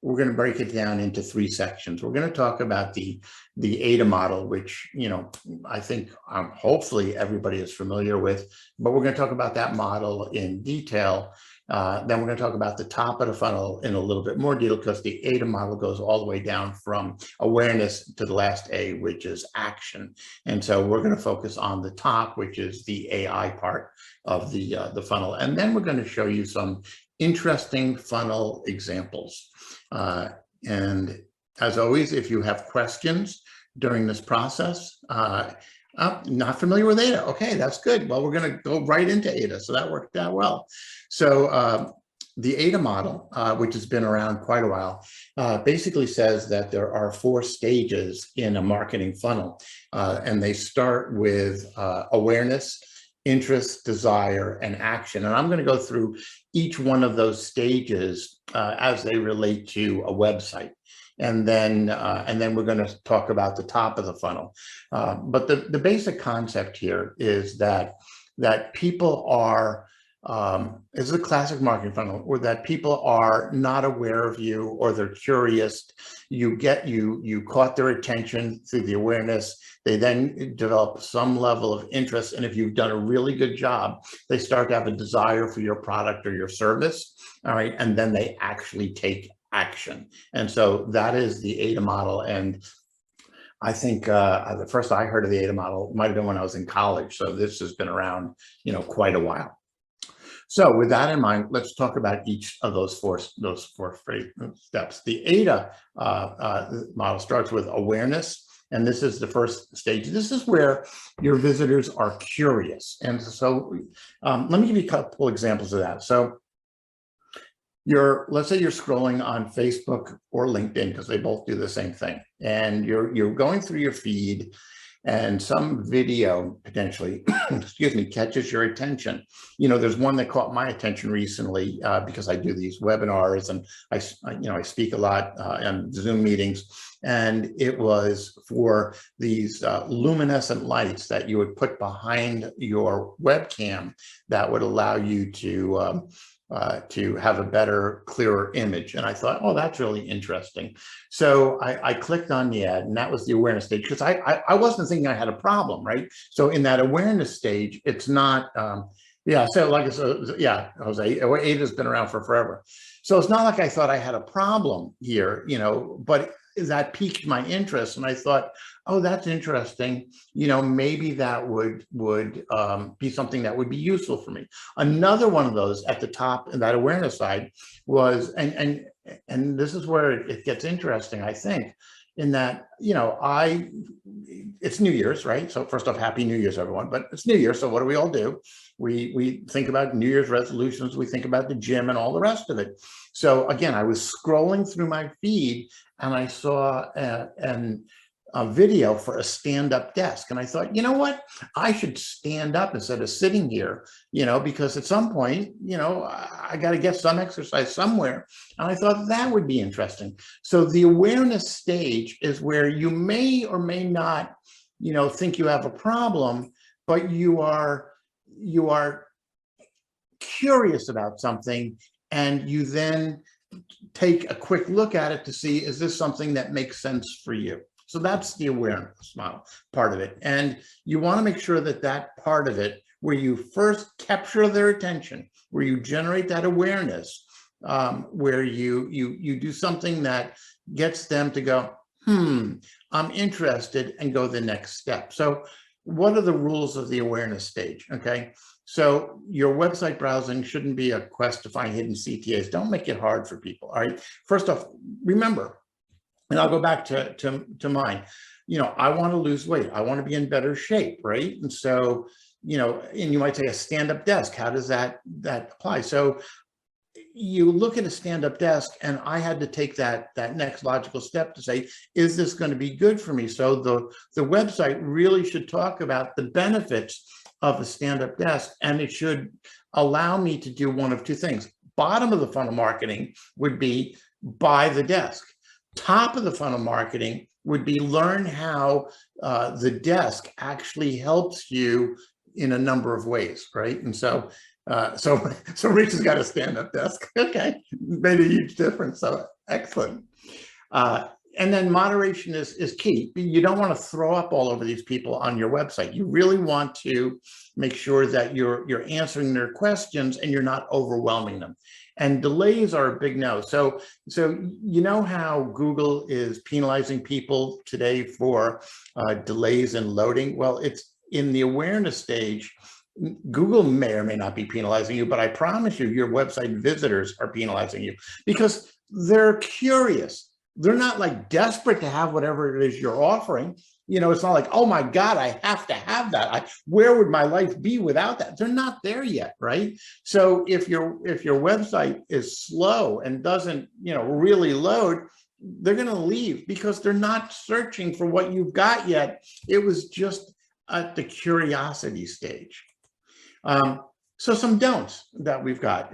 we're going to break it down into 3 sections. We're going to talk about the Aida model, which, I think hopefully everybody is familiar with, but we're going to talk about that model in detail. Then we're going to talk about the top of the funnel in a little bit more detail, because the Aida model goes all the way down from awareness to the last A, which is action. And so we're going to focus on the top, which is the AI part of the funnel. And then we're going to show you some interesting funnel examples. And as always, if you have questions during this process, not familiar with Aida. Okay, that's good. Well, we're going to go right into Aida. So that worked out well. So the Aida model, which has been around quite a while, basically says that there are 4 stages in a marketing funnel. And they start with awareness, interest, desire, and action. And I'm going to go through each one of those stages as they relate to a website. And then we're going to talk about the top of the funnel. But the basic concept here is that people are, it's a classic marketing funnel, or that people are not aware of you, or they're curious. You caught their attention through the awareness. They then develop some level of interest. And if you've done a really good job, they start to have a desire for your product or your service. All right. And then they actually take action. And so that is the Aida model. And I think the first I heard of the Aida model might have been when I was in college. So this has been around, quite a while. So with that in mind, let's talk about each of those four steps. The Aida model starts with awareness. And this is the first stage. This is where your visitors are curious. And so let me give you a couple examples of that. So let's say you're scrolling on Facebook or LinkedIn, because they both do the same thing. And you're going through your feed, and some video potentially, excuse me, catches your attention. There's one that caught my attention recently because I do these webinars, and I speak a lot on Zoom meetings. And it was for these luminescent lights that you would put behind your webcam that would allow you to have a better, clearer image. And I thought, oh, that's really interesting. So I clicked on the ad, and that was the awareness stage, because I wasn't thinking I had a problem, right? So in that awareness stage, it's not, so like I said, Jose, Aida's been around for forever. So it's not like I thought I had a problem here, but that piqued my interest. And I thought, oh, that's interesting. Maybe that would be something that would be useful for me. Another one of those at the top in that awareness side was, and this is where it gets interesting, I think, in that, it's New Year's, right? So first off, Happy New Year's, everyone. But it's New Year's, so what do we all do? We think about New Year's resolutions, we think about the gym and all the rest of it. So again, I was scrolling through my feed, and I saw a video for a stand-up desk. And I thought, you know what? I should stand up instead of sitting here, because at some point, I got to get some exercise somewhere. And I thought that would be interesting. So the awareness stage is where you may or may not, think you have a problem, but you are curious about something, and you then take a quick look at it to see, is this something that makes sense for you? So that's the awareness model part of it. And you want to make sure that that part of it, where you first capture their attention, where you generate that awareness, where you do something that gets them to go, I'm interested, and go the next step. So what are the rules of the awareness stage? Okay. So your website browsing shouldn't be a quest to find hidden CTAs. Don't make it hard for people. All right. First off, remember, and I'll go back to mine. I want to lose weight. I want to be in better shape, right? And so, and you might say a stand-up desk. How does that apply? So you look at a stand-up desk, and I had to take that next logical step to say, is this going to be good for me? So the website really should talk about the benefits of a stand-up desk, and it should allow me to do one of two things. Bottom of the funnel marketing would be buy the desk. Top of the funnel marketing would be learn how the desk actually helps you in a number of ways, right? And so Rich has got a stand-up desk. Okay, made a huge difference. So Excellent. And then moderation is key. You don't want to throw up all over these people on your website. You really want to make sure that you're answering their questions and you're not overwhelming them. And delays are a big no. So you know how Google is penalizing people today for delays in loading? Well, it's in the awareness stage. Google may or may not be penalizing you, but I promise you, your website visitors are penalizing you because they're curious. They're not like desperate to have whatever it is you're offering. You know, it's not like, oh my God, I have to have that. Where would my life be without that? They're not there yet, right? So if your website is slow and doesn't, really load, they're going to leave because they're not searching for what you've got yet. It was just at the curiosity stage. So some don'ts that we've got,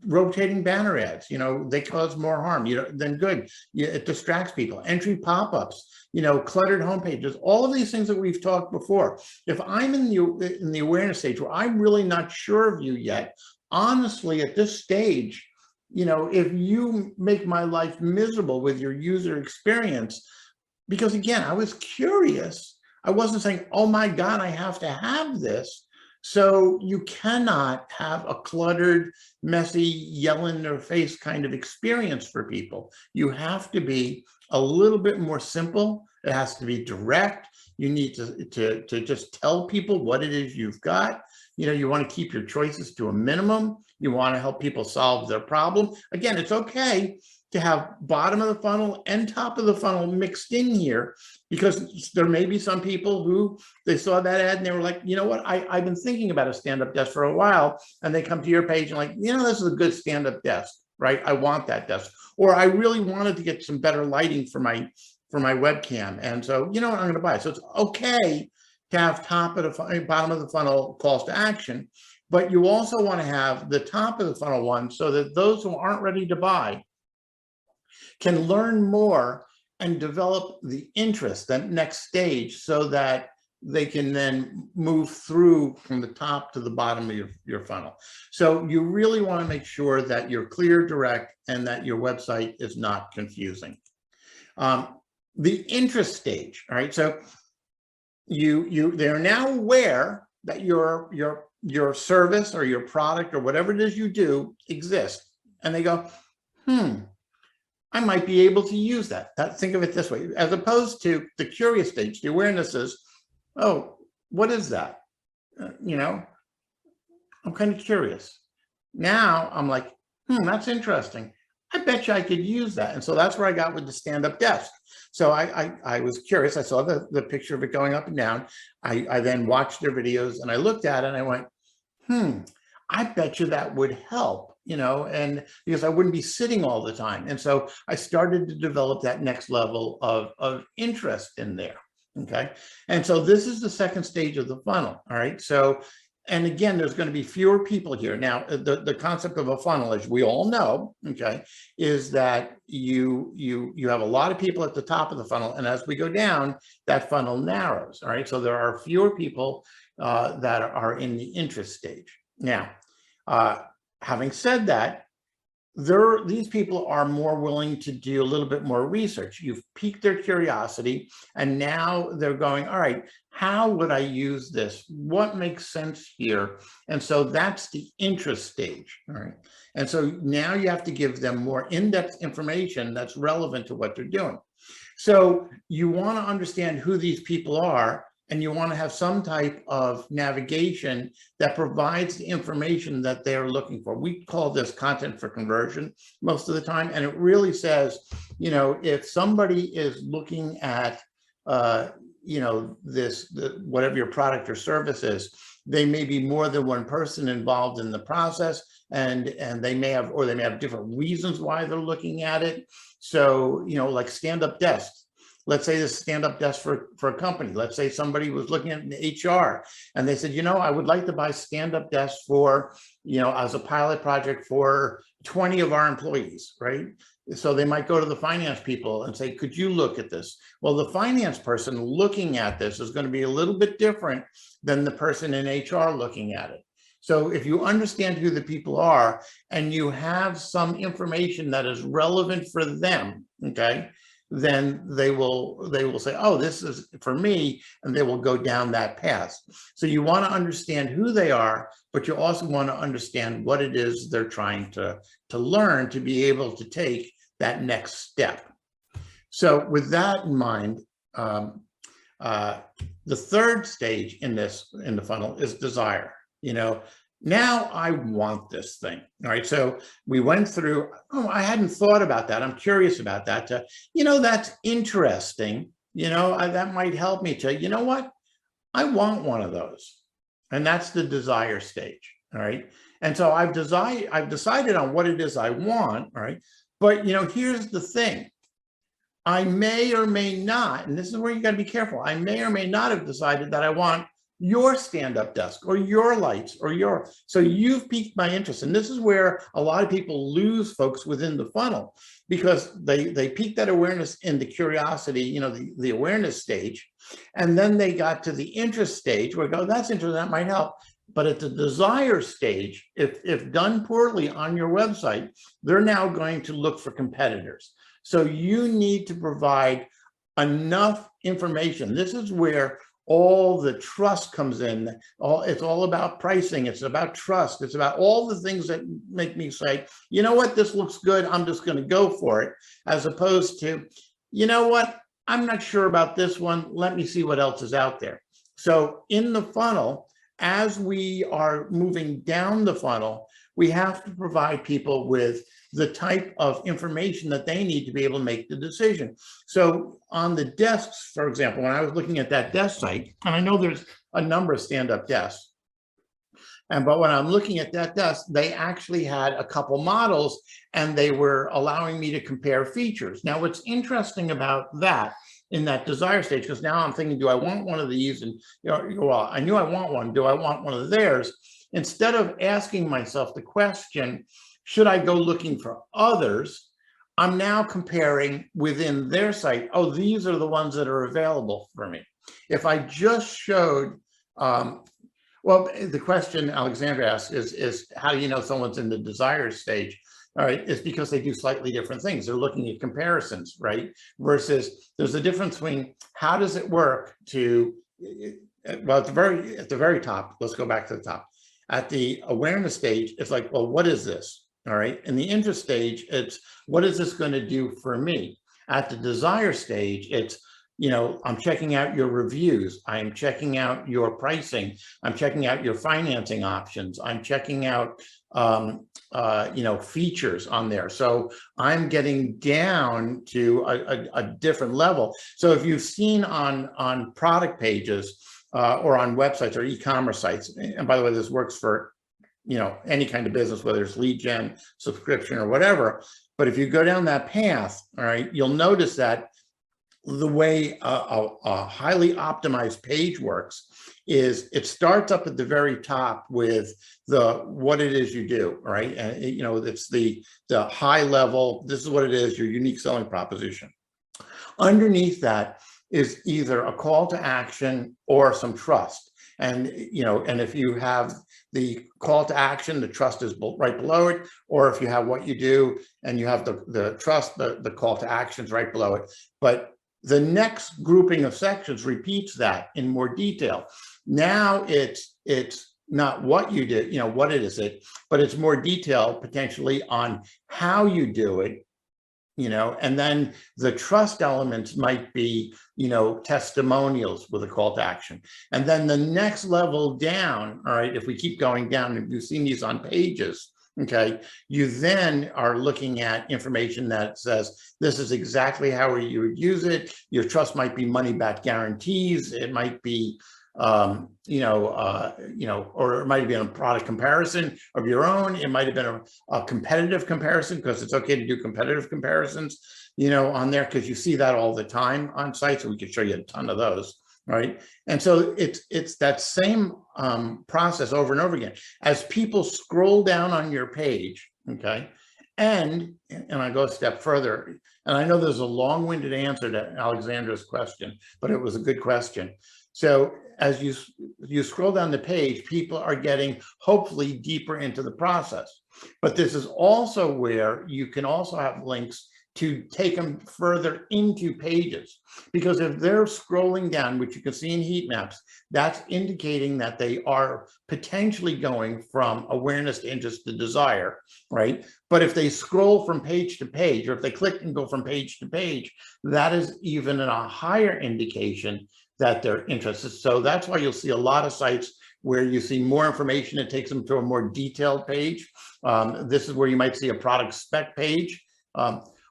rotating banner ads, they cause more harm, than good. It distracts people. Entry pop-ups, cluttered homepages, all of these things that we've talked before. If I'm in the awareness stage where I'm really not sure of you yet, honestly, at this stage, if you make my life miserable with your user experience, because again, I was curious. I wasn't saying, oh my God, I have to have this. So you cannot have a cluttered, messy, yell in their face kind of experience for people. You have to be a little bit more simple. It has to be direct. You need to just tell people what it is you've got. You want to keep your choices to a minimum. You want to help people solve their problem. Again, it's okay to have bottom of the funnel and top of the funnel mixed in here, because there may be some people who they saw that ad and they were like, you know what, I've been thinking about a stand-up desk for a while, and they come to your page and like, this is a good stand-up desk, right? I want that desk. Or I really wanted to get some better lighting for my webcam. And so, I'm going to buy it. So it's okay to have bottom of the funnel calls to action, but you also want to have the top of the funnel one so that those who aren't ready to buy can learn more and develop the interest, that next stage, so that they can then move through from the top to the bottom of your funnel. So you really want to make sure that you're clear, direct, and that your website is not confusing. The interest stage, all right? So they're now aware that your service or your product or whatever it is you do exists, and they go, I might be able to use that. Think of it this way, as opposed to the curious stage. The awareness is, oh, what is that? I'm kind of curious. Now I'm like, that's interesting. I bet you I could use that. And so that's where I got with the stand-up desk. So I was curious. I saw the picture of it going up and down. I then watched their videos and I looked at it and I went, I bet you that would help. And because I wouldn't be sitting all the time. And so I started to develop that next level of interest in there. Okay. And so this is the second stage of the funnel. All right. So, and again, there's going to be fewer people here. Now, the concept of a funnel, as we all know, okay, is that you have a lot of people at the top of the funnel. And as we go down, that funnel narrows. All right. So there are fewer people that are in the interest stage. Now, having said that, these people are more willing to do a little bit more research. You've piqued their curiosity, and now they're going, all right, how would I use this? What makes sense here? And so that's the interest stage, all right? And so now you have to give them more in-depth information that's relevant to what they're doing. So you want to understand who these people are, and you want to have some type of navigation that provides the information that they're looking for. We call this content for conversion most of the time. And it really says, if somebody is looking at, whatever your product or service is, they may be more than one person involved in the process, and they may have different reasons why they're looking at it. So, like stand-up desks. Let's say this stand-up desk for a company. Let's say somebody was looking at an HR and they said, I would like to buy stand-up desks for, as a pilot project for 20 of our employees, right? So they might go to the finance people and say, could you look at this? Well, the finance person looking at this is going to be a little bit different than the person in HR looking at it. So if you understand who the people are and you have some information that is relevant for them, okay, then they will say, oh, this is for me, and they will go down that path. So you want to understand who they are, but you also want to understand what it is they're trying to learn to be able to take that next step. So with that in mind, the third stage in the funnel is desire. Now I want this thing. All right. So we went through, oh, I hadn't thought about that. I'm curious about that. That's interesting. That might help me to, you know what? I want one of those. And that's the desire stage. All right. And so I've decided on what it is I want. All right. But, here's the thing. I may or may not, and this is where you got to be careful. I may or may not have decided that I want your stand-up desk or your lights or so you've piqued my interest. And this is where a lot of people lose folks within the funnel, because they pique that awareness in the curiosity, the awareness stage. And then they got to the interest stage where I go, that's interesting, that might help. But at the desire stage, if done poorly on your website, they're now going to look for competitors. So you need to provide enough information. This is where all the trust comes in. It's all about pricing. It's about trust. It's about all the things that make me say, you know what, this looks good, I'm just going to go for it, as opposed to, you know what, I'm not sure about this one, let me see what else is out there. So in the funnel, as we are moving down the funnel, we have to provide people with the type of information that they need to be able to make the decision. So on the desks, for example, when I was looking at that desk site, and I know there's a number of stand-up desks, but when I'm looking at that desk, they actually had a couple models and they were allowing me to compare features. Now, what's interesting about that in that desire stage, because now I'm thinking, do I want one of these? And well, I knew I want one. Do I want one of theirs? Instead of asking myself the question, should I go looking for others? I'm now comparing within their site. Oh, these are the ones that are available for me. If I just showed, well, the question Alexandra asks is how do you know someone's in the desire stage? All right, it's because they do slightly different things. They're looking at comparisons, right? Versus there's a difference between how does it work to, well, at the very top, let's go back to the top. At the awareness stage, it's like, well, what is this? All right. In the interest stage, it's what is this going to do for me? At the desire stage, it's, I'm checking out your reviews. I'm checking out your pricing. I'm checking out your financing options. I'm checking out, features on there. So I'm getting down to a different level. So if you've seen on product pages or on websites or e-commerce sites, and by the way, this works for any kind of business, whether it's lead gen, subscription, or whatever. But if you go down that path, all right, you'll notice that the way a highly optimized page works is it starts up at the very top with what it is you do, right? And it's the high level. This is what it is, your unique selling proposition. Underneath that is either a call to action or some trust. And if you have the call to action, the trust is right below it, or if you have what you do and you have the trust, the call to action is right below it. But the next grouping of sections repeats that in more detail. Now it's not what you do, what it is, but it's more detail potentially on how you do it. And then the trust elements might be, testimonials with a call to action. And then the next level down, all right, if we keep going down, and you've seen these on pages, okay, you then are looking at information that says, this is exactly how you would use it. Your trust might be money back guarantees. It might be, or it might have been a product comparison of your own. It might have been a competitive comparison, because it's okay to do competitive comparisons, on there, because you see that all the time on sites. So we could show you a ton of those, right? And so it's that same process over and over again. As people scroll down on your page, okay, and I go a step further, and I know there's a long-winded answer to Alexandra's question, but it was a good question. So as you scroll down the page, people are getting hopefully deeper into the process. But this is also where you can also have links to take them further into pages. Because if they're scrolling down, which you can see in heat maps, that's indicating that they are potentially going from awareness to interest to desire, right? But if they scroll from page to page, or if they click and go from page to page, that is even a higher indication that they're interested. So that's why you'll see a lot of sites where you see more information. It takes them to a more detailed page. This is where you might see a product spec page.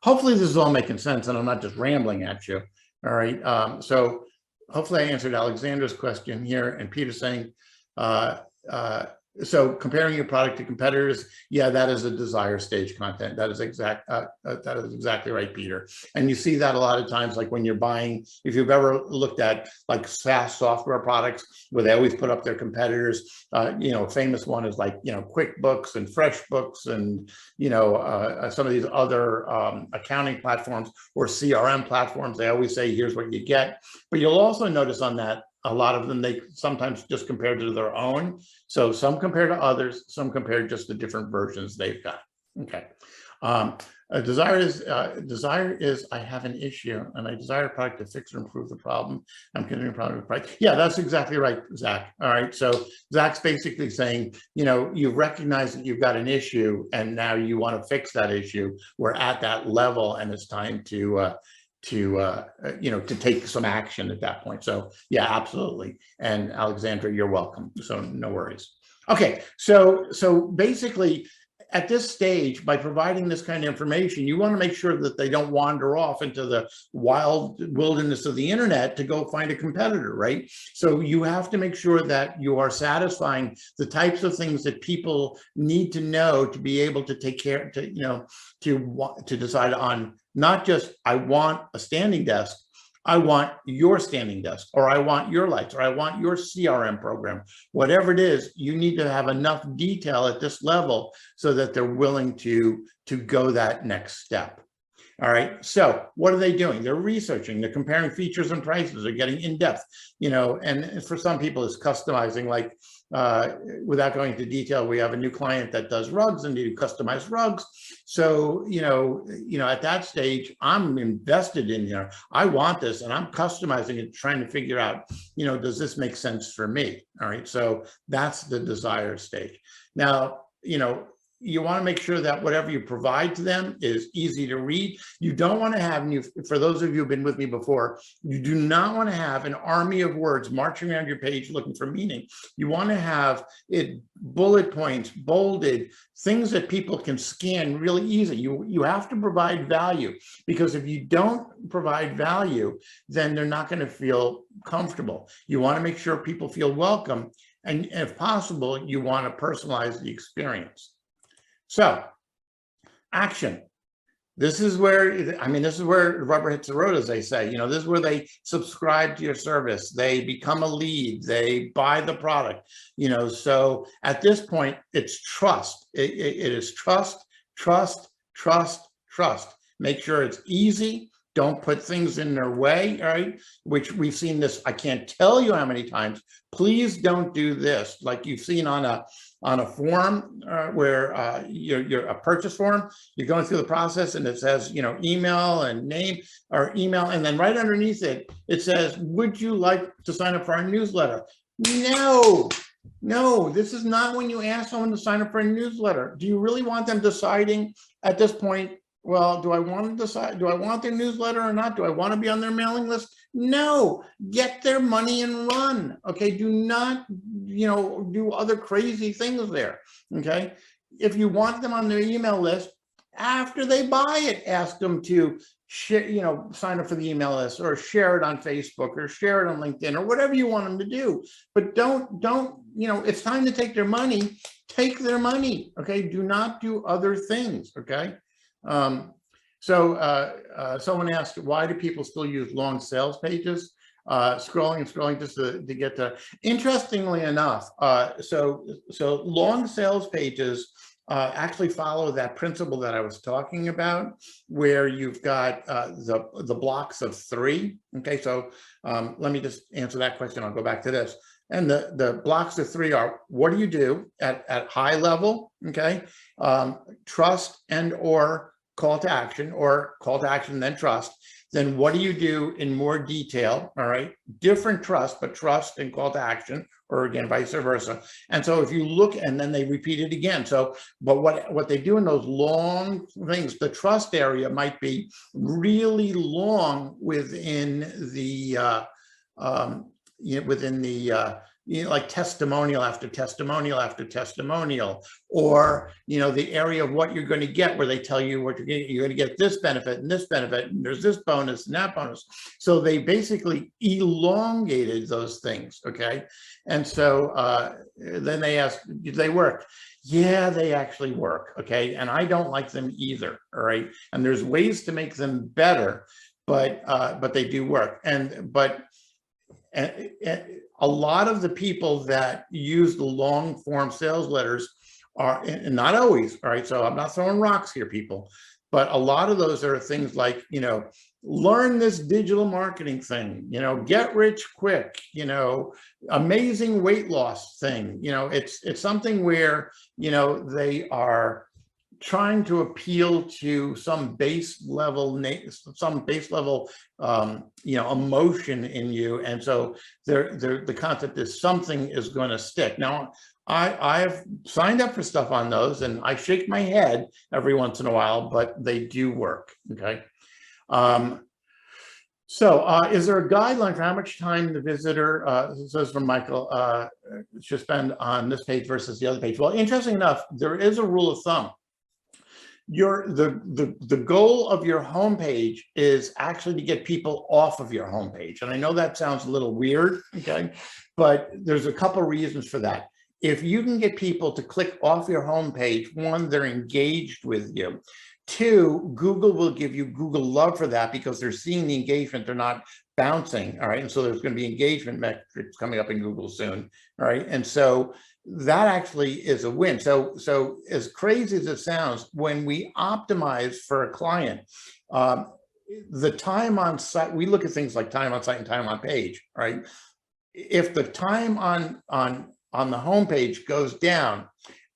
Hopefully this is all making sense and I'm not just rambling at you. All right. So hopefully I answered Alexandra's question here, and Peter's saying, so comparing your product to competitors, yeah, that is a desire stage content. That is exactly right, Peter. And you see that a lot of times, like when you're buying, if you've ever looked at like SaaS software products where they always put up their competitors, a famous one is like, QuickBooks and FreshBooks and, some of these other accounting platforms or CRM platforms. They always say, here's what you get. But you'll also notice on that, a lot of them, they sometimes just compare to their own. So some compare to others, some compare just to different versions they've got. Okay. Desire is I have an issue and I desire a product to fix or improve the problem. I'm continuing problem with price. Yeah, that's exactly right, Zach. All right. So Zach's basically saying, you recognize that you've got an issue and now you want to fix that issue. We're at that level and it's time to take some action at that point. So yeah, absolutely. And Alexandra, you're welcome. So no worries. Okay, so basically at this stage, by providing this kind of information, you want to make sure that they don't wander off into the wild wilderness of the internet to go find a competitor, right? So you have to make sure that you are satisfying the types of things that people need to know to be able to take care, to decide on, not just, I want a standing desk, I want your standing desk, or I want your lights, or I want your CRM program. Whatever it is, you need to have enough detail at this level so that they're willing to go that next step. All right, so what are they doing? They're researching, they're comparing features and prices, they're getting in depth, and for some people it's customizing, like without going into detail, we have a new client that does rugs and do customized rugs. So, at that stage, I'm invested in, I want this and I'm customizing it, trying to figure out, does this make sense for me? All right, so that's the desire stage. Now, you want to make sure that whatever you provide to them is easy to read. You don't want to have, for those of you who've been with me before, you do not want to have an army of words marching around your page looking for meaning. You want to have it bullet points, bolded, things that people can scan really easy. You have to provide value, because if you don't provide value, then they're not going to feel comfortable. You want to make sure people feel welcome. And if possible, you want to personalize the experience. So, action. This is where, this is where the rubber hits the road, as they say. This is where they subscribe to your service. They become a lead. They buy the product. So at this point, it's trust. It is trust, trust, trust, trust. Make sure it's easy. Don't put things in their way, all right? Which we've seen this, I can't tell you how many times. Please don't do this. Like you've seen on a form where you're a purchase form, you're going through the process and it says, email and name, or email, and then right underneath it, it says, would you like to sign up for our newsletter? No, this is not when you ask someone to sign up for a newsletter. Do you really want them deciding at this point, well, do I want to decide, do I want their newsletter or not? Do I want to be on their mailing list? No, get their money and run. Okay, do not, do other crazy things there. Okay, if you want them on their email list, after they buy it, ask them to share, sign up for the email list, or share it on Facebook, or share it on LinkedIn, or whatever you want them to do. But don't, it's time to take their money, take their money. Okay, do not do other things. Okay. Someone asked, why do people still use long sales pages? Scrolling and scrolling just to get to, interestingly enough, so long sales pages actually follow that principle that I was talking about, where you've got the blocks of 3. Okay, so let me just answer that question. I'll go back to this. And the blocks of 3 are, what do you do at high level? Okay, trust and or call to action, or call to action then trust. Then what do you do in more detail? All right, different trust, but trust and call to action, or again, vice versa. And so if you look, and then they repeat it again. So, but what they do in those long things, the trust area might be really long within the, like testimonial after testimonial after testimonial, or the area of what you're going to get, where they tell you what you're going to get this benefit and this benefit, and there's this bonus and that bonus. So they basically elongated those things. Okay, and so then they ask, do they work? Yeah, they actually work. Okay, and I don't like them either. All right, and there's ways to make them better, but they do work. But a lot of the people that use the long form sales letters are, and not always, all right, so I'm not throwing rocks here, people, but a lot of those are things like, learn this digital marketing thing, get rich quick, amazing weight loss thing. It's something where, they are trying to appeal to some base level emotion in you, and so the concept is something is going to stick. Now, I've signed up for stuff on those, and I shake my head every once in a while, but they do work. Okay. So is there a guideline for how much time the visitor, this is from Michael, should spend on this page versus the other page? Well, interesting enough, there is a rule of thumb. The goal of your homepage is actually to get people off of your homepage. And I know that sounds a little weird, okay, but there's a couple reasons for that. If you can get people to click off your homepage, 1, they're engaged with you. 2, Google will give you Google love for that, because they're seeing the engagement, they're not bouncing. All right, and so there's going to be engagement metrics coming up in Google soon. All right, and so that actually is a win. So as crazy as it sounds, when we optimize for a client, the time on site, we look at things like time on site and time on page, right? If the time on the homepage goes down,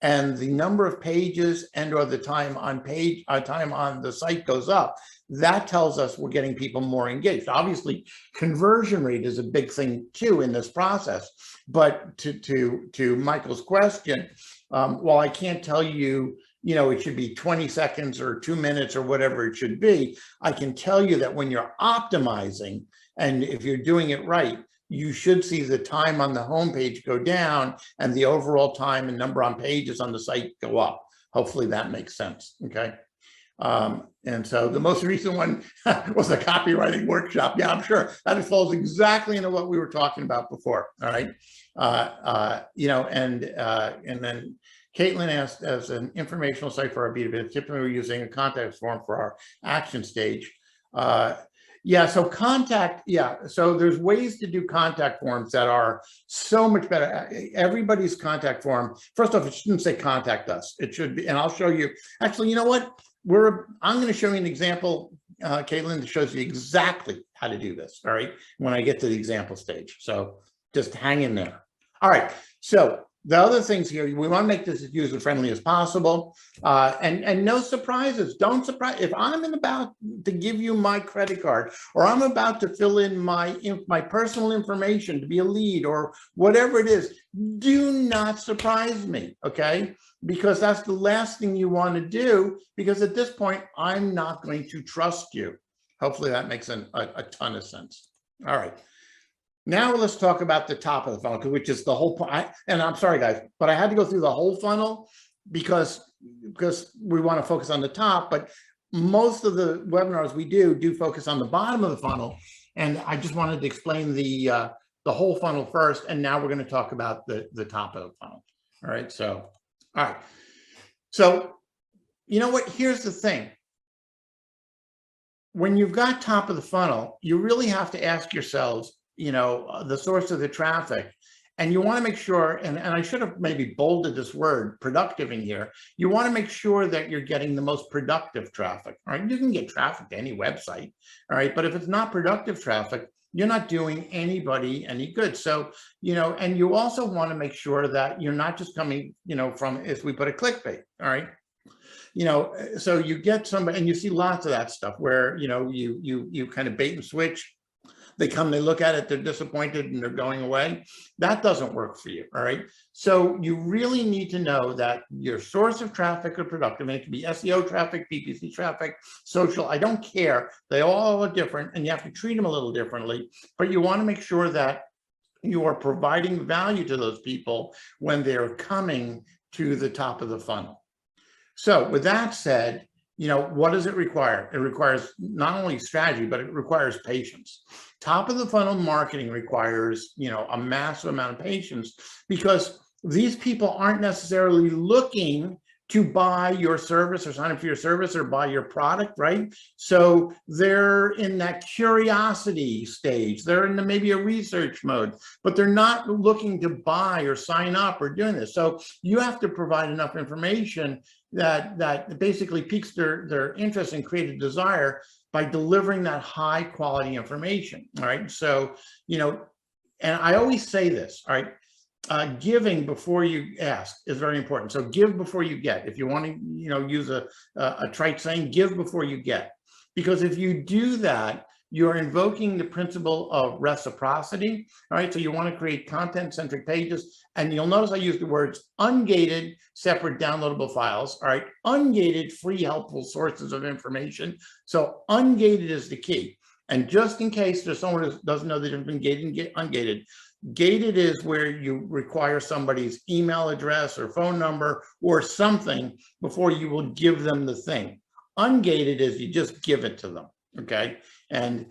and the number of pages and or the time on the site goes up, that tells us we're getting people more engaged. Obviously, conversion rate is a big thing too in this process. But to Michael's question, while I can't tell you, it should be 20 seconds or 2 minutes or whatever it should be, I can tell you that when you're optimizing, and if you're doing it right, you should see the time on the homepage go down and the overall time and number on pages on the site go up. Hopefully that makes sense. Okay. And so the most recent one was a copywriting workshop. Yeah, I'm sure that falls exactly into what we were talking about before. All right. And then Caitlin asked, as an informational site for our B2B, typically we're using a contact form for our action stage. Yeah, so so there's ways to do contact forms that are so much better. Everybody's contact form, first off, it shouldn't say contact us. It should be, and I'll show you. Actually, you know what? I'm going to show you an example, Caitlin, that shows you exactly how to do this. All right, when I get to the example stage. So just hang in there. All right. So the other things here, we want to make this as user friendly as possible, and no surprises. Don't surprise. If I'm about to give you my credit card, or I'm about to fill in my personal information to be a lead, or whatever it is, do not surprise me, okay? Because that's the last thing you want to do, because at this point, I'm not going to trust you. Hopefully that makes a ton of sense. All right. Now let's talk about the top of the funnel, which is the whole point. And I'm sorry, guys, but I had to go through the whole funnel because we want to focus on the top. But most of the webinars we do focus on the bottom of the funnel. And I just wanted to explain the whole funnel first. And now we're going to talk about the top of the funnel. All right. So, all right. So, you know what? Here's the thing. When you've got top of the funnel, you really have to ask yourselves, the source of the traffic, And you want to make sure, and I should have maybe bolded this word productive in here. You want to make sure that you're getting the most productive traffic, right? You can get traffic to any website, all right? But if it's not productive traffic, you're not doing anybody any good. So, and you also want to make sure that you're not just coming, from, if we put a clickbait, all right? So you get somebody, and you see lots of that stuff where, you kind of bait and switch. They come, they look at it, they're disappointed, and they're going away. That doesn't work for you, all right? So you really need to know that your source of traffic are productive. And it can be SEO traffic, PPC traffic, social, I don't care. They all are different, and you have to treat them a little differently. But you want to make sure that you are providing value to those people when they're coming to the top of the funnel. So with that said, what does it require? It requires not only strategy, but it requires patience. Top of the funnel marketing requires, a massive amount of patience, because these people aren't necessarily looking to buy your service or sign up for your service or buy your product, right? So they're in that curiosity stage. They're in maybe a research mode, but they're not looking to buy or sign up or doing this. So you have to provide enough information that basically piques their interest and create a desire by delivering that high quality information, all right? So, and I always say this, all right? Giving before you ask is very important. So give before you get. If you want to, use a trite saying, give before you get. Because if you do that, you're invoking the principle of reciprocity, all right? So you want to create content-centric pages, and you'll notice I use the words ungated, separate downloadable files, all right? Ungated, free, helpful sources of information. So ungated is the key. And just in case there's someone who doesn't know the difference between gated and ungated, gated is where you require somebody's email address or phone number or something before you will give them the thing. Ungated is you just give it to them, okay? And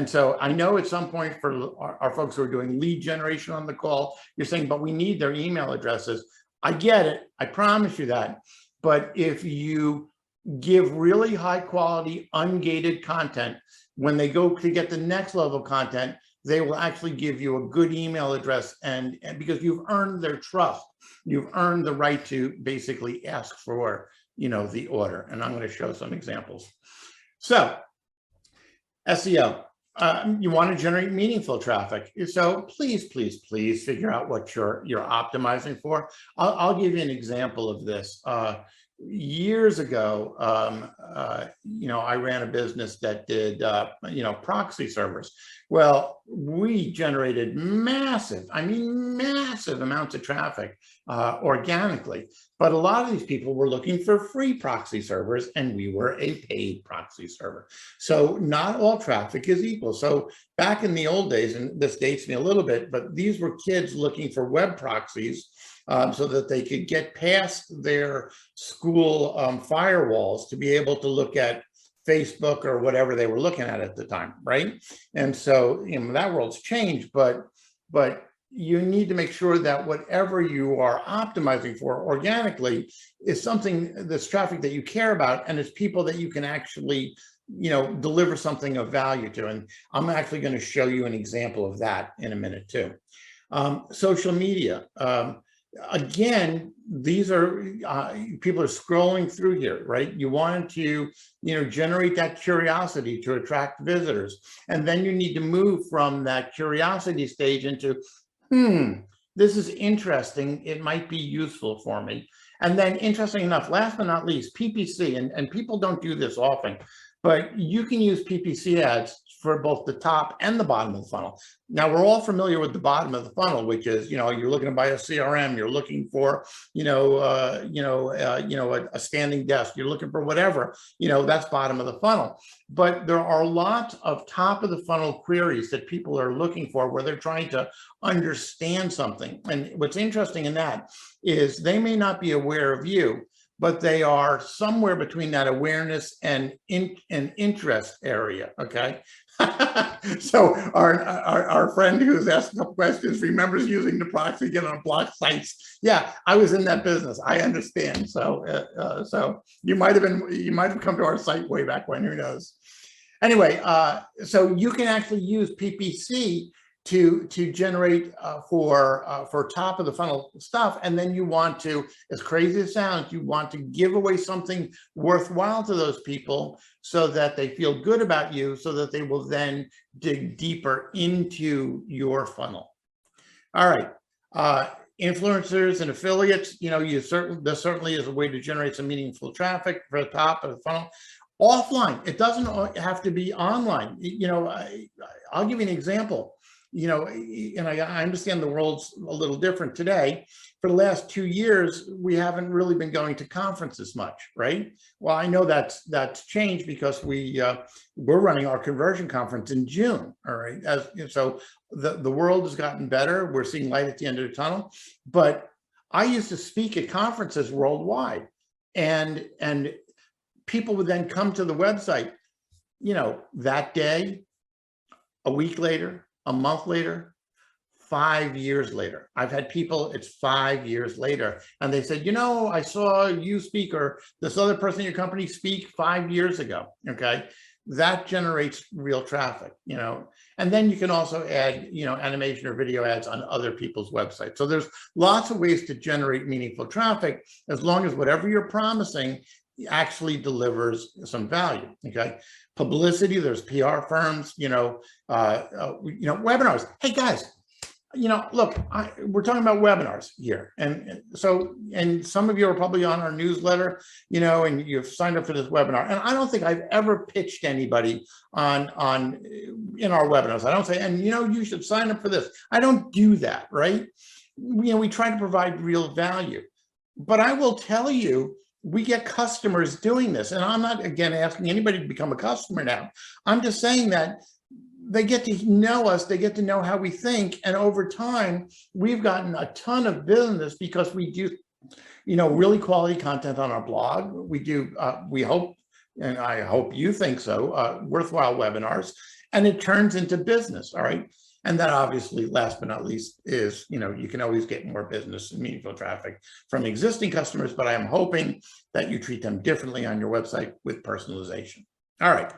so I know at some point for our folks who are doing lead generation on the call, you're saying, but we need their email addresses. I get it, I promise you that. But if you give really high quality, ungated content, when they go to get the next level of content, they will actually give you a good email address, and because you've earned their trust, you've earned the right to basically ask for, the order. And I'm going to show some examples. So SEO, you want to generate meaningful traffic. So please, please, please figure out what you're optimizing for. I'll give you an example of this. Years ago, I ran a business that did, proxy servers. Well, we generated massive amounts of traffic organically. But a lot of these people were looking for free proxy servers, and we were a paid proxy server. So not all traffic is equal. So back in the old days, and this dates me a little bit, but these were kids looking for web proxies so that they could get past their school firewalls to be able to look at Facebook or whatever they were looking at the time, right? And so that world's changed, but you need to make sure that whatever you are optimizing for organically is something that's traffic that you care about, and it's people that you can actually deliver something of value to. And I'm actually going to show you an example of that in a minute too. Social media. Again, these are people are scrolling through here, right? You want to, generate that curiosity to attract visitors. And then you need to move from that curiosity stage into, this is interesting. It might be useful for me. And then, interesting enough, last but not least, PPC, and people don't do this often, but you can use PPC ads for both the top and the bottom of the funnel. Now, we're all familiar with the bottom of the funnel, which is, you're looking to buy a CRM, you're looking for, a standing desk, you're looking for whatever, that's bottom of the funnel. But there are lots of top of the funnel queries that people are looking for where they're trying to understand something. And what's interesting in that is they may not be aware of you, but they are somewhere between that awareness and interest area, okay? So our friend who's asked a couple questions remembers using the proxy again on block sites. Yeah, I was in that business. I understand. So so you might have come to our site way back when. Who knows? Anyway, so you can actually use PPC to generate for top of the funnel stuff, and then you want to, as crazy as it sounds, you want to give away something worthwhile to those people so that they feel good about you, so that they will then dig deeper into your funnel. All right, influencers and affiliates, you know, there certainly is a way to generate some meaningful traffic for the top of the funnel. Offline, it doesn't have to be online. You know, I'll give you an example. You know, and I understand the world's a little different today. For the last 2 years, we haven't really been going to conferences much, right? Well, I know that's changed because we're running our conversion conference in June, all right? So the world has gotten better. We're seeing light at the end of the tunnel. But I used to speak at conferences worldwide, and people would then come to the website, you know, that day, a week later, a month later, 5 years later. I've had people, it's 5 years later, and they said, you know, I saw you speak or this other person in your company speak 5 years ago, okay? That generates real traffic, you know? And then you can also add, you know, animation or video ads on other people's websites. So there's lots of ways to generate meaningful traffic, as long as whatever you're promising actually delivers some value, okay? Publicity, there's PR firms, you know, webinars. Hey guys, you know, look, we're talking about webinars here. And some of you are probably on our newsletter, you know, and you've signed up for this webinar. And I don't think I've ever pitched anybody in our webinars. I don't say, and you know, you should sign up for this. I don't do that, right? You know, we try to provide real value. But I will tell you, we get customers doing this. And I'm not, again, asking anybody to become a customer now. I'm just saying that they get to know us, they get to know how we think. And over time, we've gotten a ton of business because we do, you know, really quality content on our blog. We do, we hope, and I hope you think so, worthwhile webinars, and it turns into business, all right? And that obviously, last but not least, is, you know, you can always get more business and meaningful traffic from existing customers, but I am hoping that you treat them differently on your website with personalization. All right,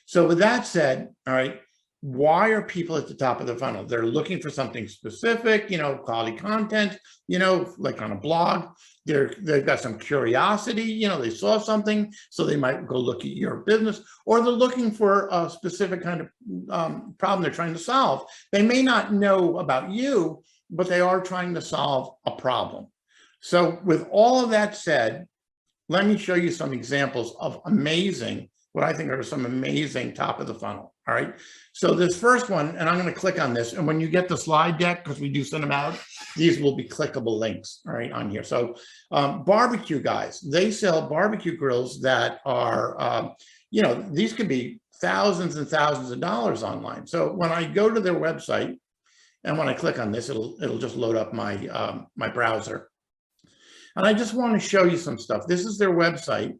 so with that said, all right, why are people at the top of the funnel? They're looking for something specific, you know, quality content, you know, like on a blog. They've got some curiosity, you know, they saw something, so they might go look at your business, or they're looking for a specific kind of problem they're trying to solve. They may not know about you, but they are trying to solve a problem. So with all of that said, let me show you some examples of amazing, what I think are some amazing top of the funnel. All right. So this first one, and I'm going to click on this. And when you get the slide deck, because we do send them out, these will be clickable links, all right, on here. So barbecue guys, they sell barbecue grills that are, you know, these could be thousands and thousands of dollars online. So when I go to their website, and when I click on this, it'll just load up my my browser. And I just want to show you some stuff. This is their website.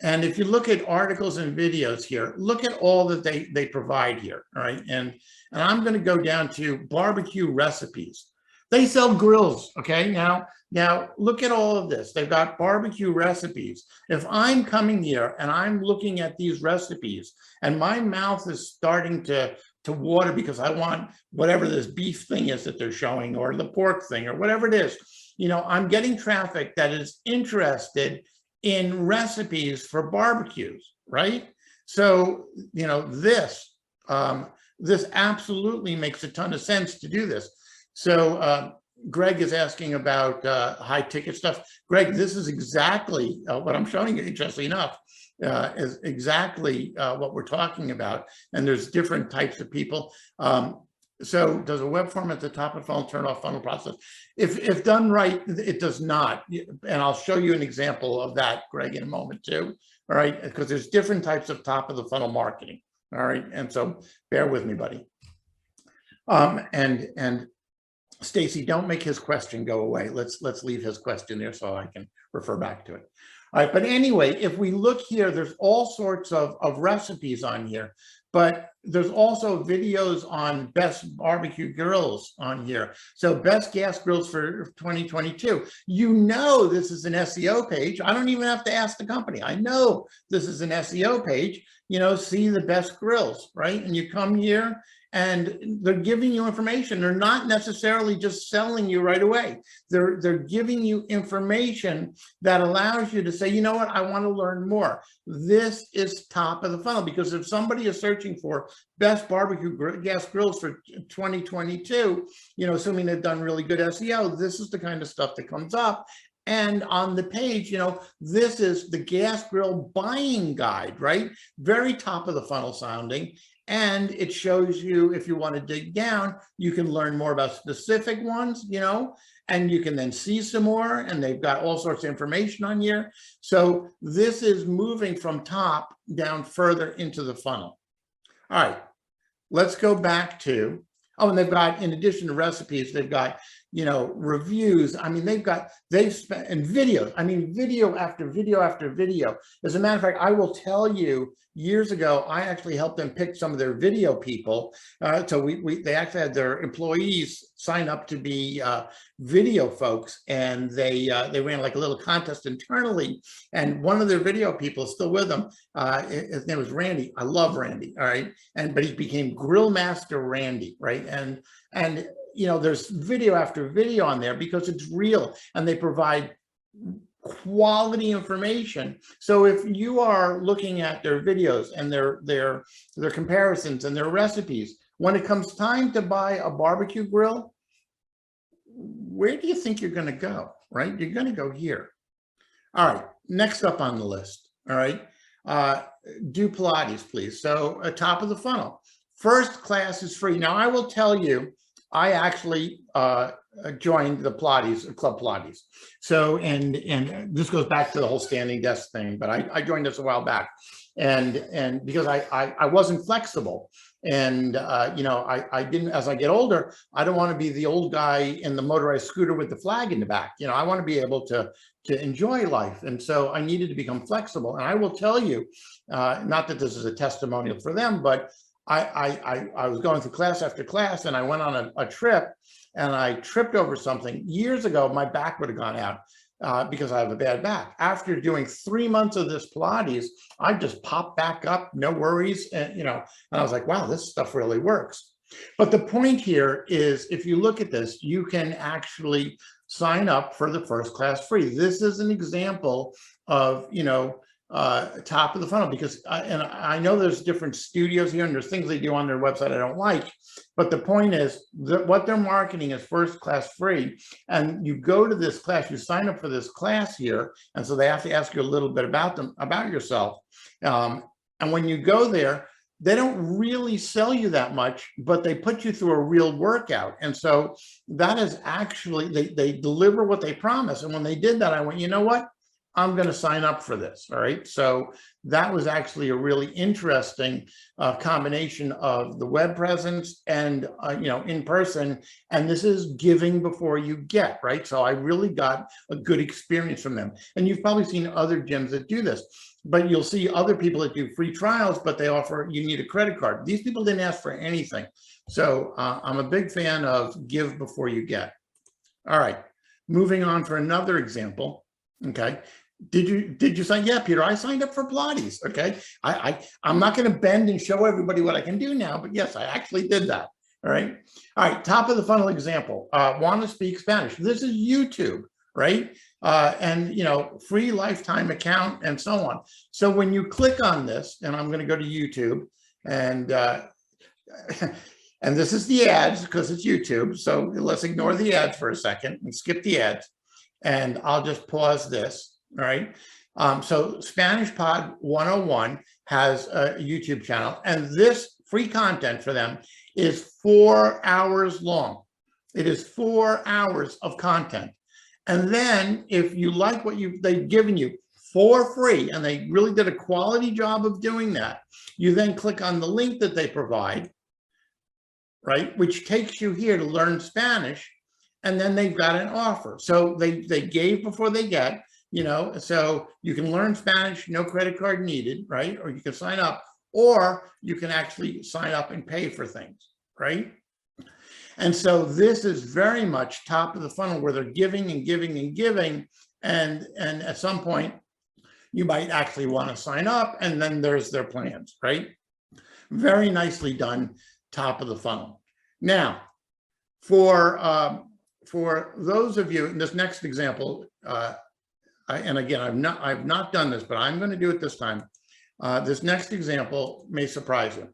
And if you look at articles and videos here, look at all that they provide here, all right? And I'm going to go down to barbecue recipes. They sell grills, okay? Now look at all of this. They've got barbecue recipes. If I'm coming here and I'm looking at these recipes and my mouth is starting to water because I want whatever this beef thing is that they're showing, or the pork thing, or whatever it is, you know, I'm getting traffic that is interested in recipes for barbecues, right? So, you know, this absolutely makes a ton of sense to do this. So Greg is asking about high ticket stuff. Greg, this is exactly what I'm showing you, interestingly enough, is exactly what we're talking about. And there's different types of people. So does a web form at the top of the funnel turn off funnel process? If done right, it does not. And I'll show you an example of that, Greg, in a moment too. All right, because there's different types of top of the funnel marketing. All right, and so bear with me, buddy. And Stacy, don't make his question go away. Let's leave his question there so I can refer back to it. All right, but anyway, if we look here, there's all sorts of recipes on here. But there's also videos on best barbecue grills on here. So best gas grills for 2022. You know this is an SEO page. I don't even have to ask the company. I know this is an SEO page. You know, see the best grills, right? And you come here and they're giving you information. They're not necessarily just selling you right away. They're giving you information that allows you to say, you know what, I want to learn more. This is top of the funnel, because if somebody is searching for best barbecue gas grills for 2022, you know, assuming they've done really good SEO, this is the kind of stuff that comes up. And on the page, you know, this is the gas grill buying guide, right? Very top of the funnel sounding. And it shows you, if you want to dig down, you can learn more about specific ones, you know, and you can then see some more, and they've got all sorts of information on here. So this is moving from top down further into the funnel. All right, let's go back to, oh, and they've got, in addition to recipes, they've got, you know, reviews. I mean, they've spent, and videos. I mean, video after video after video. As a matter of fact, I will tell you, years ago, I actually helped them pick some of their video people. So they actually had their employees sign up to be video folks, and they ran like a little contest internally. And one of their video people is still with them. His name was Randy. I love Randy. All right, but he became Grill Master Randy, right? And you know, there's video after video on there because it's real, and they provide quality information. So if you are looking at their videos and their comparisons and their recipes, when it comes time to buy a barbecue grill, where do you think you're going to go? Right? You're going to go here. All right. Next up on the list. All right. Do Pilates, please. So top of the funnel. First class is free. Now I will tell you, I actually joined the Pilates, Club Pilates. So, and this goes back to the whole standing desk thing, but I joined this a while back, and because I wasn't flexible, and you know, I didn't, as I get older, I don't want to be the old guy in the motorized scooter with the flag in the back. You know, I want to be able to enjoy life, and so I needed to become flexible. And I will tell you, not that this is a testimonial for them, but I was going through class after class, and I went on a trip, and I tripped over something. Years ago, my back would have gone out because I have a bad back. After doing 3 months of this Pilates, I just popped back up, no worries. And, you know, and I was like, wow, this stuff really works. But the point here is, if you look at this, you can actually sign up for the first class free. This is an example of, you know, top of the funnel, because and I know there's different studios here and there's things they do on their website I don't like, but the point is that what they're marketing is first class free, and you go to this class, you sign up for this class here, and so they have to ask you a little bit about yourself, and when you go there, they don't really sell you that much, but they put you through a real workout. And so that is actually, they deliver what they promise. And when they did that, I went, you know what? I'm going to sign up for this. All right. So that was actually a really interesting combination of the web presence and, you know, in person. And this is giving before you get, right? So I really got a good experience from them. And you've probably seen other gyms that do this, but you'll see other people that do free trials, but they offer, you need a credit card. These people didn't ask for anything. So I'm a big fan of give before you get. All right. Moving on for another example. Okay. Did you sign? Yeah, Peter, I signed up for Pilates. Okay. I'm not going to bend and show everybody what I can do now, but yes, I actually did that. All right. All right. Top of the funnel example. Want to speak Spanish. This is YouTube, right? And, you know, free lifetime account and so on. So when you click on this, and I'm going to go to YouTube, and and this is the ads because it's YouTube. So let's ignore the ads for a second and skip the ads. And I'll just pause this. All right. So Spanish Pod 101 has a YouTube channel, and this free content for them is 4 hours long. It is 4 hours of content. And then if you like what they've given you for free, and they really did a quality job of doing that, you then click on the link that they provide, right, which takes you here to learn Spanish, and then they've got an offer. So they gave before they get, you know, so you can learn Spanish, no credit card needed, right? Or you can sign up, or you can actually sign up and pay for things, right? And so this is very much top of the funnel where they're giving and giving and giving. And at some point, you might actually want to sign up, and then there's their plans, right? Very nicely done, top of the funnel. Now, for those of you in this next example, and again, I've not done this, but I'm going to do it this time. This next example may surprise you.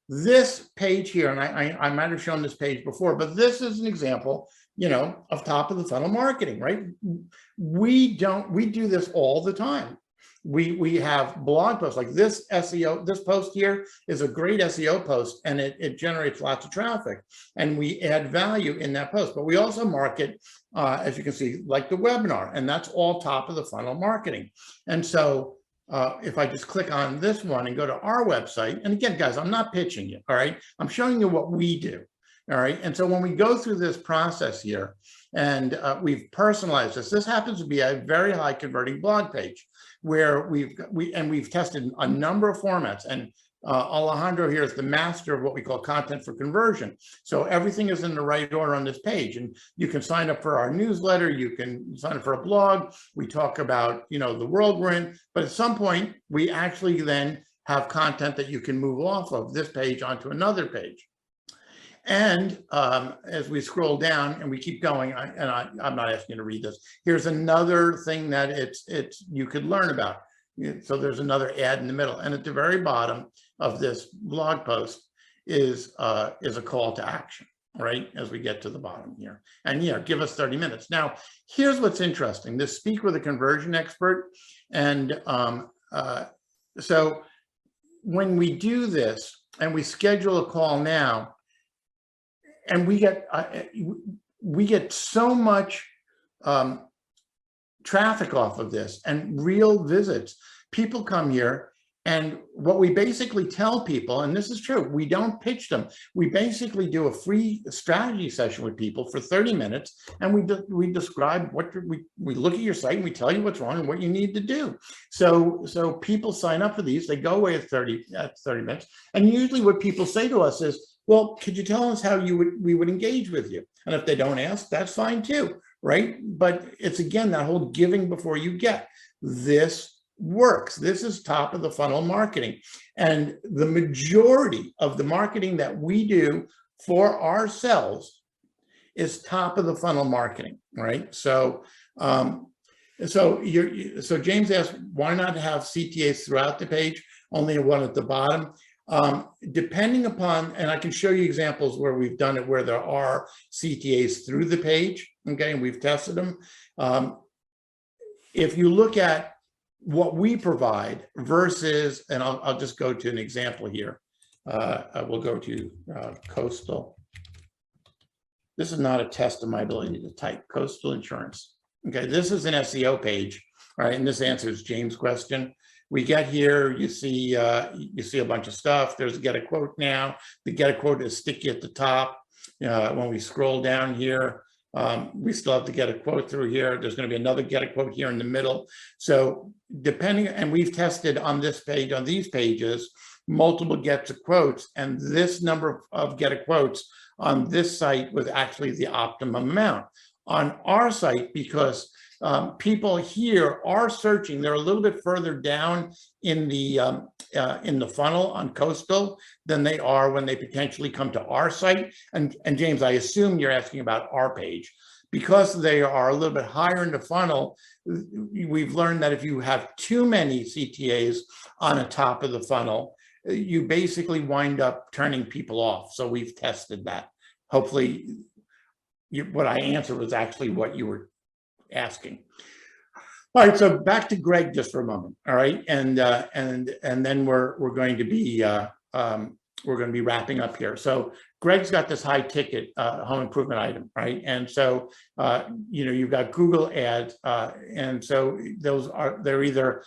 This page here, and I might have shown this page before, but this is an example, you know, of top of the funnel marketing, right? We do this all the time. We have blog posts like this SEO, this post here is a great SEO post, and it generates lots of traffic, and we add value in that post. But we also market, as you can see, like the webinar, and that's all top of the funnel marketing. And so if I just click on this one and go to our website, and again, guys, I'm not pitching you, all right? I'm showing you what we do, all right? And so when we go through this process here, and we've personalized this, this happens to be a very high converting blog page where we've tested a number of formats, and Alejandro here is the master of what we call content for conversion. So everything is in the right order on this page, and you can sign up for our newsletter, you can sign up for a blog. We talk about, you know, the world we're in, but at some point we actually then have content that you can move off of this page onto another page. And as we scroll down and we keep going, I'm not asking you to read this. Here's another thing that you could learn about. So there's another ad in the middle, and at the very bottom of this blog post is a call to action, right? As we get to the bottom here, and yeah, give us 30 minutes. Now, here's what's interesting: this speak with a conversion expert, and so when we do this and we schedule a call now, and we get so much traffic off of this and real visits. People come here, and what we basically tell people, and this is true, we don't pitch them. We basically do a free strategy session with people for 30 minutes, and we describe we look at your site and we tell you what's wrong and what you need to do. So people sign up for these, they go away at 30 minutes, and usually what people say to us is, well, could you tell us how we would engage with you? And if they don't ask, that's fine too, right? But it's, again, that whole giving before you get. This works. This is top of the funnel marketing. And the majority of the marketing that we do for ourselves is top of the funnel marketing, right? So James asked, why not have CTAs throughout the page, only one at the bottom? Depending upon, and I can show you examples where we've done it where there are CTAs through the page, okay, and we've tested them. If you look at what we provide versus, and I'll just go to an example here. We'll go to Coastal. This is not a test of my ability to type. Coastal Insurance. Okay, this is an SEO page, right? And this answers James' question. We get here, you see a bunch of stuff. There's a get a quote now. The get a quote is sticky at the top. When we scroll down here, we still have to get a quote through here. There's going to be another get a quote here in the middle. So depending, and we've tested on this page, on these pages, multiple get to quotes, and this number of get a quotes on this site was actually the optimum amount. On our site, because people here are searching, they're a little bit further down in the funnel on Coastal than they are when they potentially come to our site. And James, I assume you're asking about our page. Because they are a little bit higher in the funnel, we've learned that if you have too many CTAs on the top of the funnel, you basically wind up turning people off. So we've tested that. Hopefully, what I answered was actually what you were asking. All right, so back to Greg just for a moment. All right, and then we're going to be wrapping up here. So Greg's got this high ticket home improvement item, right? And so you've got Google ads, and so they're either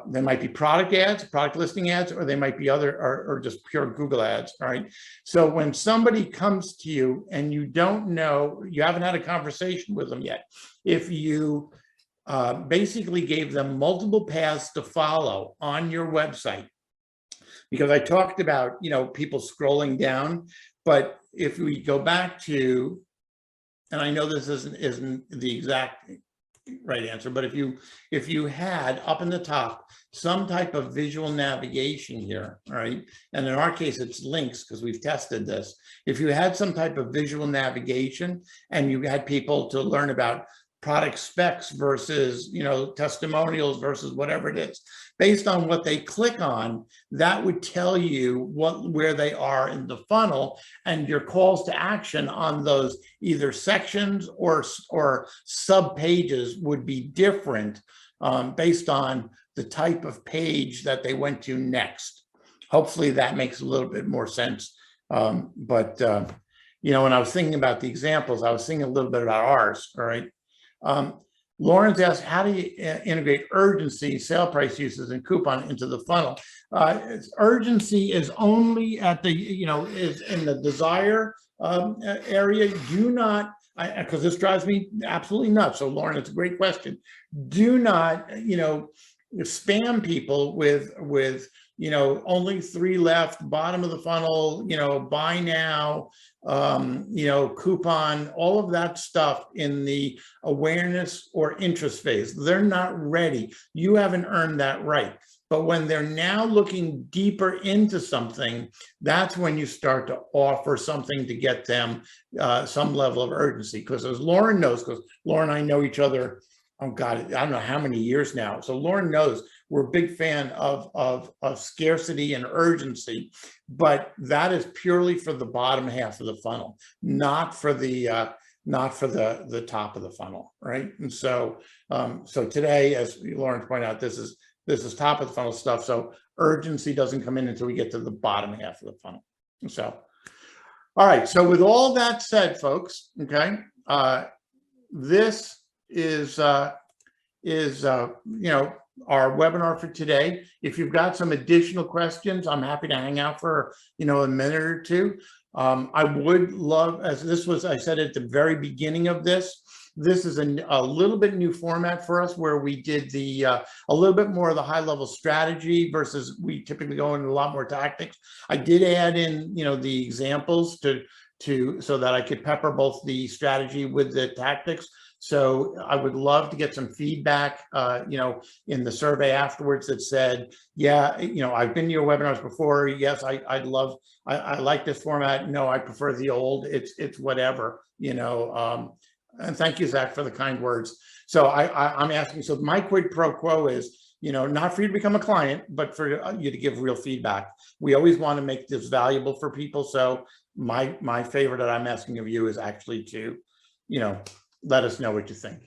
they might be product ads, product listing ads, or they might be other or just pure Google ads. All right. So when somebody comes to you and you don't know, you haven't had a conversation with them yet, if you basically gave them multiple paths to follow on your website, because I talked about, you know, people scrolling down, but if we go back to, and I know this isn't the exact right answer, but if you had up in the top some type of visual navigation here, all right, and in our case it's links because we've tested this. If you had some type of visual navigation and you had people to learn about product specs versus, you know, testimonials versus whatever it is, based on what they click on, that would tell you where they are in the funnel, and your calls to action on those either sections or sub pages would be different based on the type of page that they went to next. Hopefully that makes a little bit more sense. You know, when I was thinking about the examples, I was thinking a little bit about ours, all right? Lawrence asked, how do you integrate urgency, sale price uses, and coupon into the funnel? Urgency is only at the, you know, is in the desire area. Do not, because this drives me absolutely nuts. So Lauren, it's a great question. Do not, you know, spam people with, you know, only 3 left, bottom of the funnel, you know, buy now, you know, coupon, all of that stuff in the awareness or interest phase. They're not ready. You haven't earned that right. But when they're now looking deeper into something, that's when you start to offer something to get them some level of urgency. Because as Lauren knows, because Lauren and I know each other, oh God, I don't know how many years now. So Lauren knows we're a big fan of scarcity and urgency, but that is purely for the bottom half of the funnel, not for the top of the funnel, right? And so so today, as Lauren pointed out, this is top of the funnel stuff. So urgency doesn't come in until we get to the bottom half of the funnel. So, all right. So with all that said, folks, okay, this is you know, our webinar for today. If you've got some additional questions, I'm happy to hang out for, you know, a minute or two. I would love, as this was, I said at the very beginning of this is a little bit new format for us, where we did the a little bit more of the high level strategy versus we typically go into a lot more tactics. I did add in, you know, the examples so that I could pepper both the strategy with the tactics. So I would love to get some feedback, you know, in the survey afterwards that said, yeah, you know, I've been to your webinars before. Yes, I like this format. No, I prefer the old. It's whatever, you know. And thank you, Zach, for the kind words. So I'm asking. So my quid pro quo is, you know, not for you to become a client, but for you to give real feedback. We always want to make this valuable for people. So my favor that I'm asking of you is actually to, you know, let us know what you think.